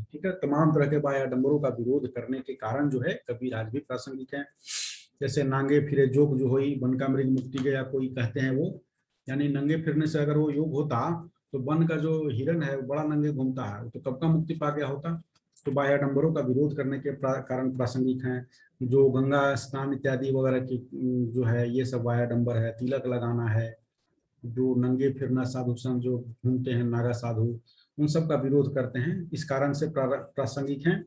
ठीक है, तमाम तरह के बाह्य आडंबरों का विरोध करने के कारण जो है कबीर आज भी प्रासंगिक है। जैसे नांगे फिरे जोग जो होई, वन का मृग मुक्ति गया, कोई कहते हैं वो, यानी नंगे फिरने से अगर वो योग होता तो वन का जो हिरन है वो बड़ा नंगे घूमता है, तो कब का मुक्ति पा गया होता। तो बाह्य आडंबरों का विरोध करने के कारण प्रासंगिक हैं। जो गंगा स्नान इत्यादि वगैरह की जो है, ये सब बाह्य आडंबर है। तिलक लगाना है, जो नंगे फिरना, साधु संत जो घूमते हैं नागा साधु, उन सब का विरोध करते हैं, इस कारण से प्रासंगिक हैं।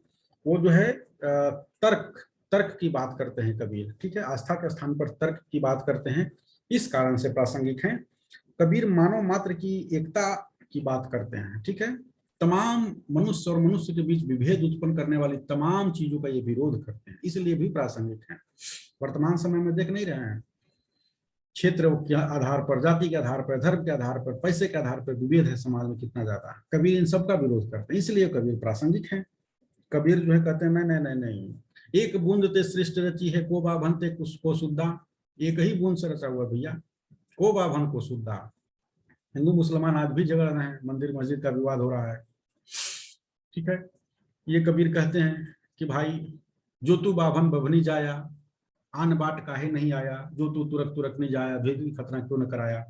वो जो है तर्क तर्क की बात करते हैं कबीर, ठीक है, आस्था के स्थान पर तर्क की बात करते हैं, इस कारण से प्रासंगिक हैं। कबीर मानव मात्र की एकता की बात करते हैं, ठीक है, तमाम मनुष्य और मनुष्य के बीच विभेद उत्पन्न करने वाली तमाम चीजों का ये विरोध करते हैं, इसलिए भी प्रासंगिक हैं। वर्तमान समय में देख नहीं रहे हैं, क्षेत्र के आधार पर, जाति के आधार पर, धर्म के आधार पर, पैसे के आधार पर विभेद है समाज में कितना ज्यादा। कबीर इन सब का विरोध करते हैं, इसलिए कबीर प्रासंगिक हैं। कबीर जो है कहते हैं नहीं नहीं नहीं नहीं, एक बूंद ते सृष्टि रची है, को बाभन ते को शुद्धा। एक ही बूंद से रचा हुआ भैया, को बाभन को शुद्धा। हिंदू मुसलमान आज भी झगड़ रहे हैं, मंदिर मस्जिद का विवाद हो रहा है, ठीक है। ये कबीर कहते हैं कि भाई, जो तू बाभन बभनी जाया, आन बाट काहे नहीं आया, जो तू तुरक तुरक नहीं जाया, भेदी खतरा क्यों न कराया।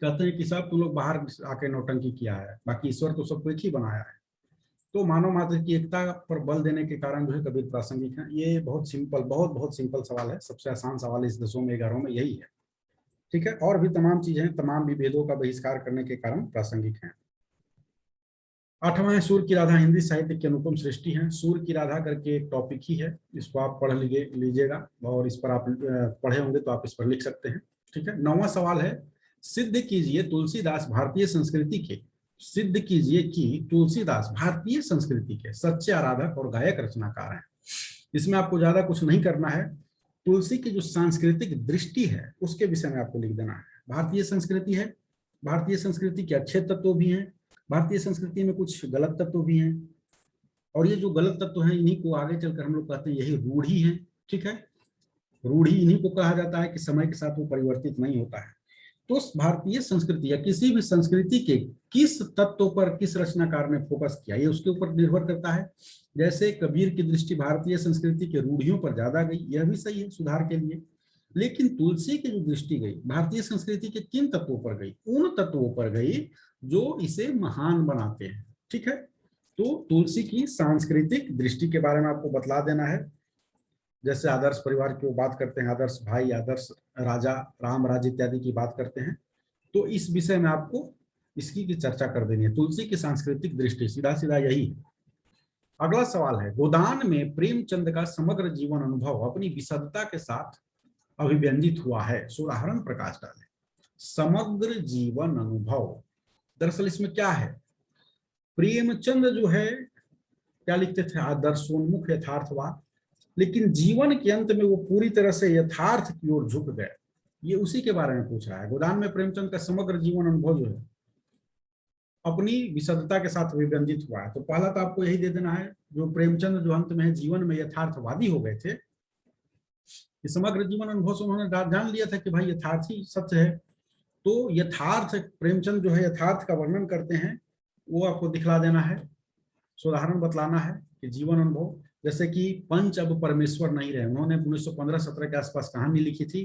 कहते हैं कि सब तुम लोग बाहर आके नौटंकी किया है, बाकी ईश्वर तो सबको एक ही बनाया है। तो मानव मात्र की एकता पर बल देने के कारण जो है कबीर प्रासंगिक है। ये बहुत सिंपल, बहुत सिंपल सवाल है, सबसे आसान सवाल इस 10 में 11 में यही है, ठीक है। और भी तमाम चीजें हैं, तमाम विभेदों का बहिष्कार करने के कारण प्रासंगिक हैं। 8वां है सूर की राधा, हिंदी साहित्य की अनुपम सृष्टि है। सूर की राधा करके एक टॉपिक ही है, इसको आप पढ़ लीजिएगा, और इस पर आप पढ़े होंगे तो आप इस पर लिख सकते हैं, ठीक है। 9वां सवाल है, सिद्ध कीजिए तुलसीदास भारतीय संस्कृति के, सिद्ध कीजिए कि तुलसीदास भारतीय संस्कृति के सच्चे आराधक और गायक रचनाकार हैं। इसमें आपको ज्यादा कुछ नहीं करना है, तुलसी की जो सांस्कृतिक दृष्टि है उसके विषय में आपको लिख देना है। भारतीय संस्कृति है, भारतीय संस्कृति के अच्छे तत्व भी हैं, भारतीय संस्कृति में कुछ गलत तत्व भी हैं, और ये जो गलत तत्व हैं इन्हीं को आगे चलकर हम लोग कहते हैं यही रूढ़ी है, ठीक है। रूढ़ी इन्हीं को कहा जाता है कि समय के साथ वो परिवर्तित नहीं होता है। तो भारतीय संस्कृति या किसी भी संस्कृति के किस तत्व पर किस रचनाकार ने फोकस किया, ये उसके ऊपर निर्भर करता है। जैसे कबीर की दृष्टि भारतीय संस्कृति के रूढ़ियों पर ज्यादा गई, यह भी सही है सुधार के लिए, लेकिन तुलसी की जो दृष्टि गई भारतीय संस्कृति के किन तत्वों पर गई, उन तत्वों पर गई जो इसे महान बनाते हैं, ठीक है। तो तुलसी की सांस्कृतिक दृष्टि के बारे में आपको बतला देना है। जैसे आदर्श परिवार की वो बात करते हैं, आदर्श भाई, आदर्श राजा, राम राज्य इत्यादि की बात करते हैं, तो इस विषय में आपको इसकी की चर्चा कर देनी है, तुलसी की सांस्कृतिक दृष्टि, सीधा सीधा यही है। अगला सवाल है, गोदान में प्रेमचंद का समग्र जीवन अनुभव अपनी विशदता के साथ अभिव्यंजित हुआ है, सुराहरण प्रकाश डाले। समग्र जीवन अनुभव, दरअसल इसमें क्या है, प्रेमचंद जो है क्या लिखते थे, आदर्शोन्मुख यथार्थवाद, लेकिन जीवन के अंत में वो पूरी तरह से यथार्थ की ओर झुक गए। ये उसी के बारे में पूछ रहा है। गोदान में प्रेमचंद का समग्र जीवन अनुभव जो है अपनी विशदता के साथ विव्यंजित हुआ है। तो पहला तो आपको यही दे देना है, जो प्रेमचंद जो अंत में है जीवन में यथार्थवादी हो गए थे, कि समग्र जीवन अनुभव से उन्होंने जान लिया था कि भाई यथार्थ ही सत्य है। तो यथार्थ, प्रेमचंद जो है यथार्थ का वर्णन करते हैं, वो आपको दिखला देना है, उदाहरण बतलाना है कि जीवन अनुभव, जैसे कि पंच अब परमेश्वर नहीं रहे। उन्होंने 1915-17 के आसपास कहानी लिखी थी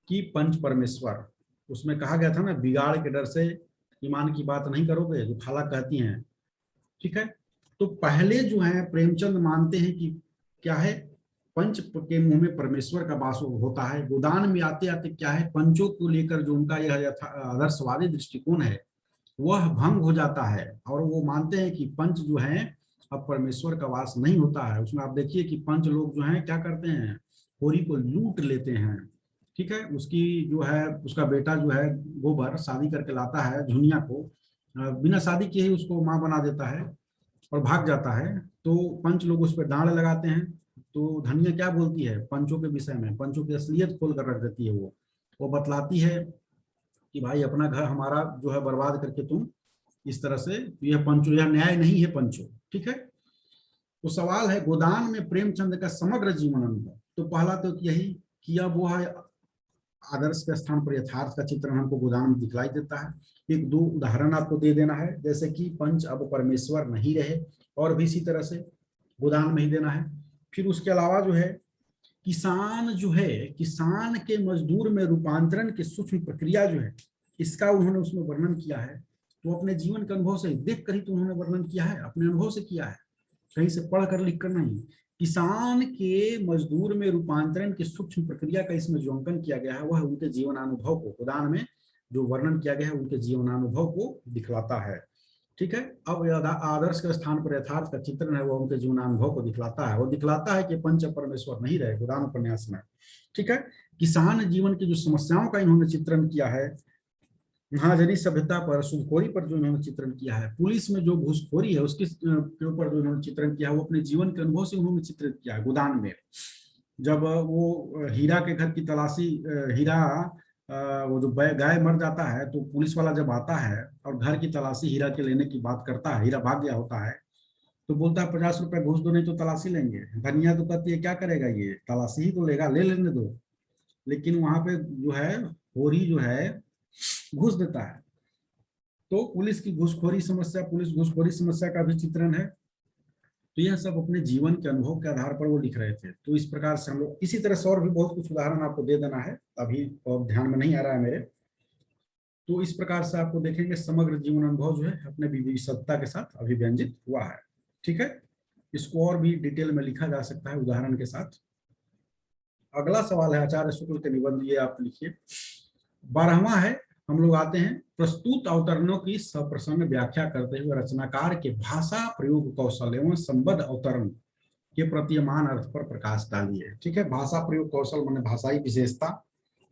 कि पंच परमेश्वर, उसमें कहा गया था ना, बिगाड़ के डर से ईमान की बात नहीं करोगे, जो खाला कहती हैं। ठीक है, तो पहले जो है प्रेमचंद मानते हैं कि क्या है, पंच के मुंह में परमेश्वर का वास होता है। गोदान में आते आते क्या है, पंचों को लेकर जो उनका यह आदर्शवादी दृष्टिकोण है वह भंग हो जाता है, और वो मानते हैं कि पंच जो है अब परमेश्वर का वास नहीं होता है। उसमें आप देखिए कि पंच लोग जो हैं क्या करते हैं, होरी को लूट लेते हैं। ठीक है, उसकी जो है, उसका बेटा जो है गोबर शादी करके लाता है झुनिया को, बिना शादी किए ही उसको माँ बना देता है और भाग जाता है। तो पंच लोग उस पर डांड लगाते हैं। तो धनिया क्या बोलती है पंचों के विषय में, पंचों की असलियत खोल कर रख देती है। वो बतलाती है कि भाई अपना घर हमारा जो है बर्बाद करके तुम इस तरह से, यह पंचो, यह न्याय नहीं है पंचो। ठीक है, तो सवाल है गोदान में प्रेमचंद का समग्र जीवन अनुभव। तो पहला तो यही किया, वो है आदर्श के स्थान पर यथार्थ का चित्रण हमको गोदान में दिखलाई देता है। एक दो उदाहरण आपको दे देना है, जैसे कि पंच अब परमेश्वर नहीं रहे, और भी इसी तरह से गोदान में ही देना है। फिर उसके अलावा जो है किसान जो है, किसान के मजदूर में रूपांतरण की सूक्ष्म प्रक्रिया जो है, इसका उन्होंने उसमें वर्णन किया है। तो अपने जीवन के अनुभव से देख कर ही तो उन्होंने वर्णन किया है, अपने अनुभव से किया है, कहीं से पढ़ कर लिख कर नहीं। किसान के मजदूर में रूपांतरण की सूक्ष्म प्रक्रिया का इसमें जो अंकन किया गया है वह उनके जीवनानुभव को, गोदान में जो वर्णन किया गया है उनके जीवनानुभव को दिखलाता है। ठीक है, अब आदर्श के स्थान पर यथार्थ का चित्रण है, वो उनके जीवनानुभव को दिखलाता है। वो दिखलाता है कि पंच परमेश्वर नहीं रहे गोदान उपन्यास में। ठीक है, किसान जीवन की जो समस्याओं का इन्होंने चित्रण किया है, महाजनी सभ्यता पर, सुखखोरी पर जो इन्होंने चित्रण किया है, पुलिस में जो घूसखोरी है उसके ऊपर जो इन्होंने चित्रण किया है, वो अपने जीवन के अनुभव से उन्होंने चित्रित किया है। गोदान में जब वो हीरा के घर की तलाशी, हीरा वो जो गाय मर जाता है, तो पुलिस वाला जब आता है और घर की तलाशी हीरा के लेने की बात करता है, हीरा भाग गया होता है, तो बोलता है 50 रुपए घूस दो नहीं तो तलाशी लेंगे। धनिया तो कहती है क्या करेगा, ये तलाशी ही तो लेगा, ले लेने दो। लेकिन वहां पे जो है होरी जो है घूस देता है। तो पुलिस की घूसखोरी समस्या, पुलिस घूसखोरी समस्या का भी चित्रण है। तो यह सब अपने जीवन के अनुभव के आधार पर वो लिख रहे थे। तो इस प्रकार से हम लोग इसी तरह से और भी बहुत कुछ उदाहरण आपको दे देना है, अभी ध्यान में नहीं आ रहा है मेरे। तो इस प्रकार से आपको देखेंगे समग्र जीवन अनुभव जो है अपने विविधता के साथ अभिव्यंजित हुआ है। ठीक है, इसको और भी डिटेल में लिखा जा सकता है उदाहरण के साथ। अगला सवाल है आचार्य शुक्ल के निबंध, ये आप लिखिए। 12वां है, हम लोग आते हैं, प्रस्तुत अवतरणों की सप्रसंग व्याख्या करते हुए रचनाकार के भाषा प्रयोग कौशल एवं संबद्ध अवतरण के प्रतीयमान अर्थ पर प्रकाश डालिए। ठीक है, भाषा प्रयोग कौशल माने भाषाई विशेषता,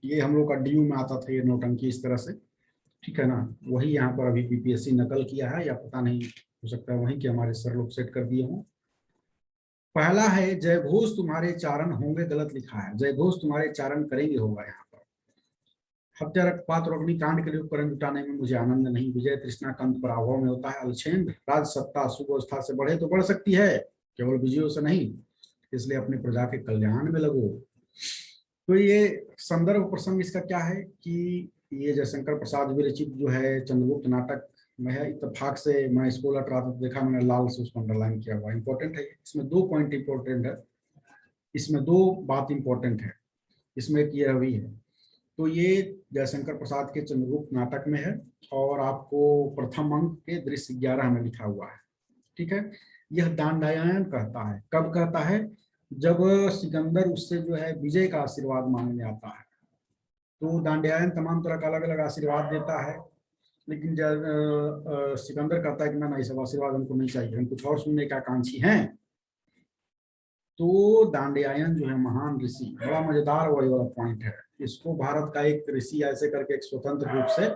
ये हम लोग का डीयू में आता था, ये नौटंकी इस तरह से। ठीक है ना, वही यहाँ पर अभी बीपीएससी नकल किया है, या पता नहीं, हो सकता है वही कि हमारे सर लोग सेट कर दिए हों। पहला है जय घोष तुम्हारे चारण होंगे, गलत लिखा है, जय घोष तुम्हारे चारण करेंगे होगा यहाँ पर। हत्या रक्तपात और अग्निकांड के लिए उपकरण जुटाने में मुझे आनंद नहीं, विजय तृष्णा कंत पराभव में होता है। अलछेंद राज सत्ता सुव्यवस्था से बढ़े तो बढ़ सकती है, केवल विजयों से नहीं, इसलिए अपनी प्रजा के कल्याण में लगो। तो ये संदर्भ प्रसंग इसका क्या है कि ये जयशंकर प्रसाद विरचित जो है चंद्रगुप्त नाटक में है। इत्तेफाक से मैं इसको लट रहा था, देखा मैंने लाल से उसको अंडरलाइन किया हुआ, इंपॉर्टेंट है। इसमें 2 पॉइंट इंपॉर्टेंट है, इसमें 2 बात इंपॉर्टेंट है, इसमें एक ये भी है। तो ये जयशंकर प्रसाद के चंद्रगुप्त नाटक में है, और आपको प्रथम अंक के दृश्य 11 में लिखा हुआ है। ठीक है, यह दांडायन कहता है, कब कहता है, जब सिकंदर उससे जो है विजय का आशीर्वाद मांगने आता है। तो दांडायन तमाम तरह का अलग अलग आशीर्वाद देता है, लेकिन जब सिकंदर कहता है कि ना, सब आशीर्वाद हमको नहीं चाहिए, हम कुछ और सुनने का आकांक्षी हैं। तो दांडायन जो है महान ऋषि, बड़ा मजेदार वही वाला पॉइंट है। इसको भारत का एक ऋषि ऐसे करके एक स्वतंत्र रूप से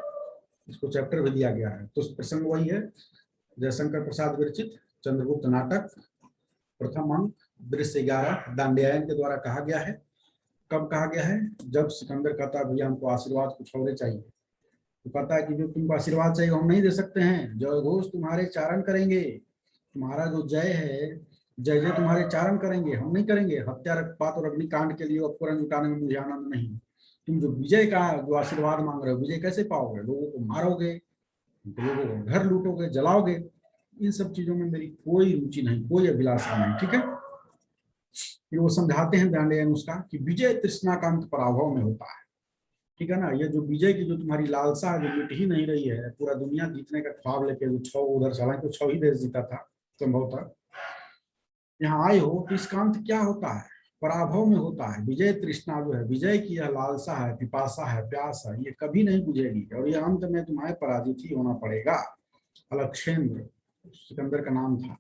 इसको चैप्टर भी दिया गया है। तो प्रसंग वही है, जयशंकर प्रसाद विरचित चंद्रगुप्त नाटक, प्रथम अंक, दृश्य 11, दांड्यायन के द्वारा कहा गया है। कब कहा गया है? जब सिकंदर कहता है भैया हमको आशीर्वाद कुछ और चाहिए, तो कहता है कि जो तुमको आशीर्वाद चाहिए हम नहीं दे सकते हैं, जय घोष तुम्हारे चारण करेंगे, तुम्हारा जो जय है, जय जय तुम्हारे चारण करेंगे, हम नहीं करेंगे। हत्या रक्तपात और अग्निकांड के लिए उपकरण जुटाने में मुझे आनंद नहीं। तुम जो विजय का जो आशीर्वाद मांग रहे हो, विजय कैसे पाओगे? लोगों को मारोगे, लोगों को घर लूटोगे, जलाओगे, इन सब चीजों में मेरी कोई रुचि नहीं, कोई अभिलाषा नहीं। ठीक है, फिर वो समझाते हैं दांडेयन उसका कि विजय तृष्णा का अंत पराभव में होता है। ठीक है ना, ये जो विजय की जो तुम्हारी लालसा है, जो मिट ही नहीं रही है, पूरा दुनिया जीतने का ख्वाब लेके जो 6 उधर चला, तो 6 ही देश जीता था संभवतः, यहाँ आए हो तो इसका अंत क्या होता है? पराभव में होता है। विजय तृष्णा जो है, विजय की यह लालसा है, पिपासा है, प्यास है, ये कभी नहीं बुझेगी और ये अंत में तुम्हें पराजित ही होना पड़ेगा। अलक्षेंद्र सिकंदर का नाम था।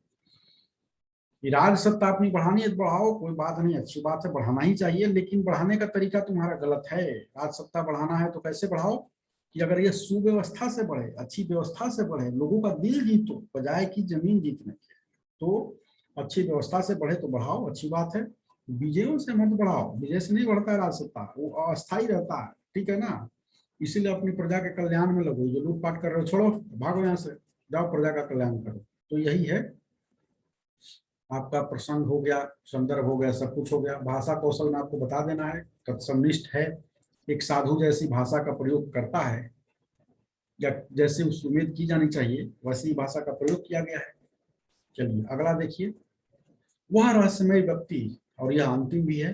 राज सत्ता अपनी बढ़ानी है तो बढ़ाओ, कोई बात नहीं, अच्छी बात है, बढ़ाना ही चाहिए, लेकिन बढ़ाने का तरीका तुम्हारा गलत है। राज सत्ता बढ़ाना है तो कैसे बढ़ाओ कि अगर ये सुव्यवस्था से बढ़े, अच्छी व्यवस्था से बढ़े, लोगों का दिल जीतो बजाय कि जमीन जीतने के, तो अच्छी व्यवस्था से बढ़े तो बढ़ाओ, अच्छी बात है। विजयों से मत बढ़ाओ, विजय से नहीं बढ़ता है राज सत्ता, वो अस्थायी रहता है। ठीक है ना, इसीलिए अपनी प्रजा के कल्याण में लगो। जो लूटपाट कर रहे हो छोड़ो, भागो यहाँ से, जाओ प्रजा का कल्याण करो। तो यही है, आपका प्रसंग हो गया, संदर्भ हो गया, सब कुछ हो गया। भाषा कौशल में आपको बता देना है, तत्सनिष्ठ है, एक साधु जैसी भाषा का प्रयोग करता है, या जैसे उस उम्मीद की जानी चाहिए वैसी भाषा का प्रयोग किया गया है। चलिए अगला देखिए, वह रहस्यमय व्यक्ति, और यह अंतिम भी है,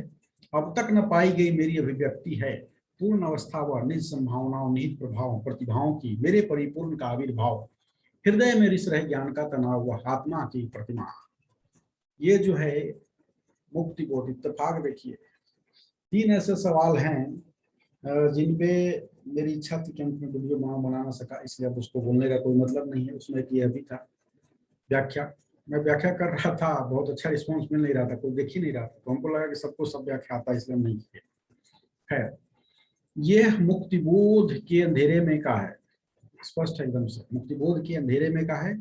अब तक न पाई गई मेरी अभिव्यक्ति है, पूर्ण अवस्था व निज संभावनाओं, निहित प्रभाव प्रतिभाओं की, मेरे परिपूर्ण का आविर्भाव, हृदय में रिस रहे ज्ञान का तनाव व आत्मा की प्रतिमा। ये जो है मुक्ति बोध इत्तेफाक। देखिए 3 ऐसे सवाल हैं जिन पे मेरी इच्छा थी कि मैं वीडियो बना ना सका, इसलिए अब उसको बोलने का कोई मतलब नहीं है। उसमें कि यह भी था व्याख्या, मैं व्याख्या कर रहा था, बहुत अच्छा रिस्पॉन्स मिल नहीं रहा था, कोई देख ही नहीं रहा था, तो हमको लगा कि सबको सब व्याख्या आता है, इसलिए नहीं किया है। ये मुक्तिबोध के अंधेरे में का है, स्पष्ट है एकदम से, मुक्तिबोध के अंधेरे में का है।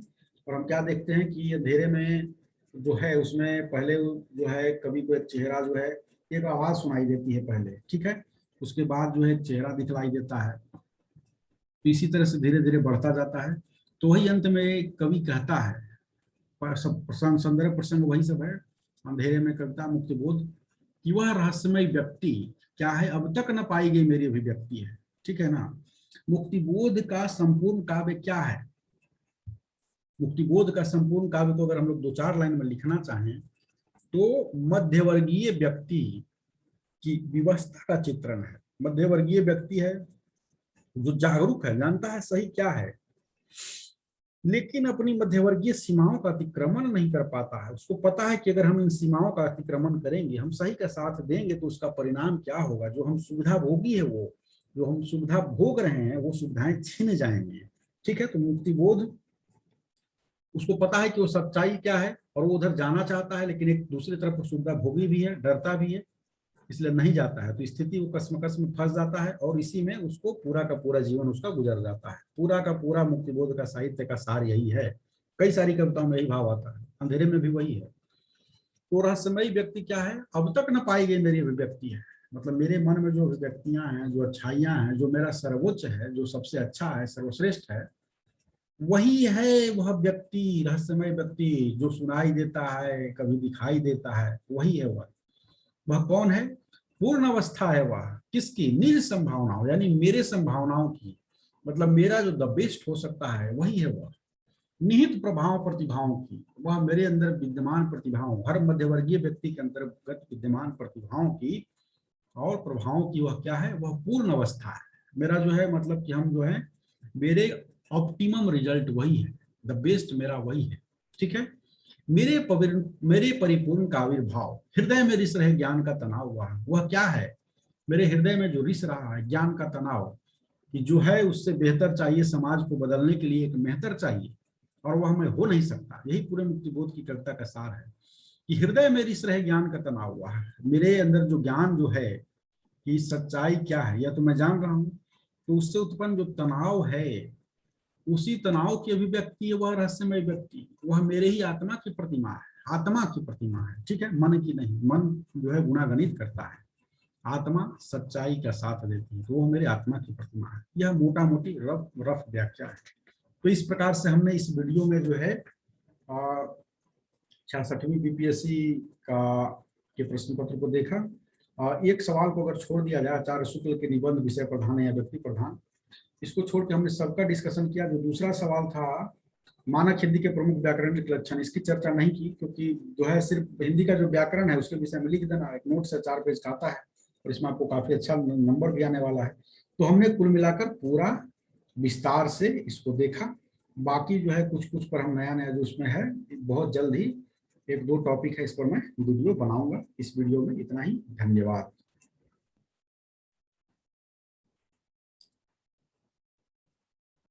और हम क्या देखते हैं कि अंधेरे में जो है, उसमें पहले जो है कवि को एक चेहरा जो है, एक आवाज सुनाई देती है पहले, ठीक है, उसके बाद जो है चेहरा दिखलाई देता है, तो इसी तरह से धीरे धीरे बढ़ता जाता है। तो वही अंत में कवि कहता है, सब प्रसंग, संदर्भ प्रसंग वही सब है, अंधेरे में कविता मुक्तिबोध, कि वह रहस्यमय व्यक्ति क्या है, अब तक न पाई गई मेरी अभिव्यक्ति है। ठीक है ना, मुक्तिबोध का संपूर्ण काव्य क्या है? मुक्तिबोध का संपूर्ण काव्य को अगर हम लोग 2-4 लाइन में लिखना चाहें तो मध्यवर्गीय व्यक्ति की विवस्था का चित्रण है। मध्यवर्गीय व्यक्ति है जो जागरूक है, जानता है सही क्या है, लेकिन अपनी मध्यवर्गीय सीमाओं का अतिक्रमण नहीं कर पाता है। उसको पता है कि अगर हम इन सीमाओं का अतिक्रमण करेंगे, हम सही का साथ देंगे, तो उसका परिणाम क्या होगा, जो हम सुविधा भोगी है, वो जो हम सुविधा भोग रहे हैं, वो सुविधाएं छीन जाएंगे। ठीक है, तो मुक्तिबोध, उसको पता है कि वो सच्चाई क्या है और वो उधर जाना चाहता है, लेकिन एक दूसरी तरफ सुविधा भोगी भी है, डरता भी है, इसलिए नहीं जाता है। तो स्थिति वो कसमकस में फंस जाता है और इसी में उसको पूरा का पूरा जीवन उसका गुजर जाता है। पूरा का पूरा मुक्तिबोध का साहित्य का सार यही है। कई सारी कविताओं में यही भाव आता है, अंधेरे में भी वही है। तो रहस्यमयी व्यक्ति क्या है, अब तक न पाई गई मेरी अभिव्यक्ति है, मतलब मेरे मन में जो अभिव्यक्तियां हैं, जो अच्छाइयां हैं, जो मेरा सर्वोच्च है, जो सबसे अच्छा है, सर्वश्रेष्ठ है, वही है वह व्यक्ति, रहस्यमय व्यक्ति, जो सुनाई देता है, कभी दिखाई देता है, वही है वह। वह कौन है? पूर्ण अवस्था है वह, किसकी? निज संभावनाओं, यानी मेरे संभावनाओं की, मतलब मेरा जो द बेस्ट हो सकता है वही है वह। निहित प्रभाव प्रतिभाओं की, वह मेरे अंदर विद्यमान प्रतिभाओं, हर मध्यवर्गीय व्यक्ति के अंतर्गत विद्यमान प्रतिभाओं की और प्रभावों की वह क्या है, वह पूर्ण अवस्था है। मेरा जो है मतलब कि हम जो है, मेरे ऑप्टिमम रिजल्ट वही है, द बेस्ट मेरा वही है। ठीक है, मेरे परिपूर्ण का आविर्भाव, हृदय में रिस रहे ज्ञान का तनाव, वह क्या है? मेरे हृदय में जो रिस रहा है ज्ञान का तनाव, कि जो है उससे बेहतर चाहिए, समाज को बदलने के लिए एक बेहतर चाहिए, और वह हमें हो नहीं सकता। यही पूरे मुक्तिबोध की कविता का सार है, कि हृदय में रिस रहे ज्ञान का तनाव हुआ है, मेरे अंदर जो ज्ञान जो है कि सच्चाई क्या है, या तो मैं जान रहा हूं, तो उससे उत्पन्न जो तनाव है, उसी तनाव की अभिव्यक्ति है वह रहस्यमय व्यक्ति, वह मेरे ही आत्मा की प्रतिमा है, आत्मा की प्रतिमा है, ठीक है, मन की नहीं। मन जो है गुणागणित करता है, आत्मा सच्चाई का साथ देती है, तो वो मेरे आत्मा की प्रतिमा है। यह मोटा मोटी रफ व्याख्या है। तो इस प्रकार से हमने इस वीडियो में जो है 66वीं बीपीएससी का के प्रश्न पत्र को देखा। एक सवाल को अगर छोड़ दिया जाए, आचार्य शुक्ल के निबंध विषय प्रधान या व्यक्ति प्रधान, इसको छोड़ के हमने सबका डिस्कशन किया। जो दूसरा सवाल था मानक हिंदी के प्रमुख व्याकरणिक लक्षण, इसकी चर्चा नहीं की, क्योंकि जो है सिर्फ हिंदी का जो व्याकरण है उसके विषय में लिख देना, एक नोट से 4 पेज का आता है और इसमें आपको काफी अच्छा नंबर भी आने वाला है। तो हमने कुल मिलाकर पूरा विस्तार से इसको देखा। बाकी जो है कुछ कुछ पर हम नया नया जो उसमें है, बहुत जल्द ही 1-2 टॉपिक है, इस पर मैं वीडियो बनाऊंगा। इस वीडियो में इतना ही, धन्यवाद।